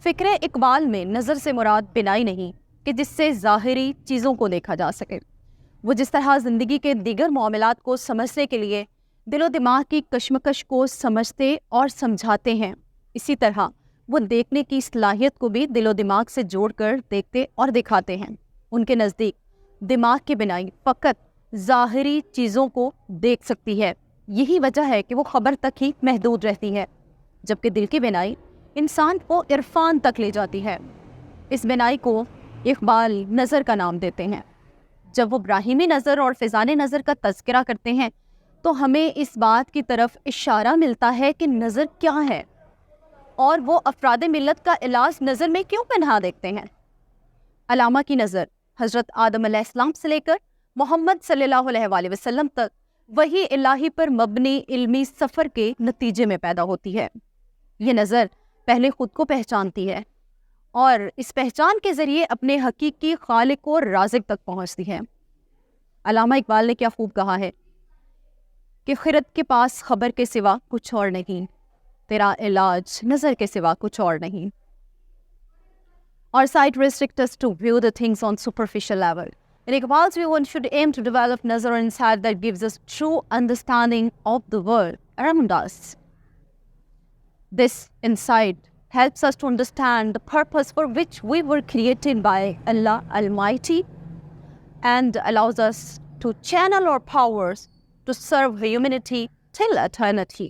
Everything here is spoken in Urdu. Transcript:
فکر اقبال میں نظر سے مراد بینائی نہیں کہ جس سے ظاہری چیزوں کو دیکھا جا سکے۔ وہ جس طرح زندگی کے دیگر معاملات کو سمجھنے کے لیے دل و دماغ کی کشمکش کو سمجھتے اور سمجھاتے ہیں، اسی طرح وہ دیکھنے کی صلاحیت کو بھی دل و دماغ سے جوڑ کر دیکھتے اور دکھاتے ہیں۔ ان کے نزدیک دماغ کی بینائی فقط ظاہری چیزوں کو دیکھ سکتی ہے، یہی وجہ ہے کہ وہ خبر تک ہی محدود رہتی ہے، جبکہ دل کی بینائی انسان کو عرفان تک لے جاتی ہے۔ اس بینائی کو اقبال نظر کا نام دیتے ہیں۔ جب وہ ابراہیمی نظر اور فیضان نظر کا تذکرہ کرتے ہیں تو ہمیں اس بات کی طرف اشارہ ملتا ہے کہ نظر کیا ہے اور وہ افراد ملت کا علاج نظر میں کیوں پنہا دیکھتے ہیں۔ علامہ کی نظر حضرت آدم علیہ السلام سے لے کر محمد صلی اللہ علیہ وآلہ وسلم تک وحی الہی پر مبنی علمی سفر کے نتیجے میں پیدا ہوتی ہے۔ یہ نظر پہلے خود کو پہچانتی ہے اور اس پہچان کے ذریعے اپنے حقیقی خالق و رازق تک پہنچتی ہے۔ علامہ اقبال نے کیا خوب کہا ہے کہ خرد کے پاس خبر کے سوا کچھ اور نہیں، تیرا علاج نظر کے سوا کچھ اور نہیں۔ Our sight restricts us to view the things on superficial level. In Iqbal's view, one should aim to develop nazar or insight that gives us true understanding of the world around us. This insight helps us to understand the purpose for which we were created by Allah Almighty and allows us to channel our powers to serve humanity till eternity.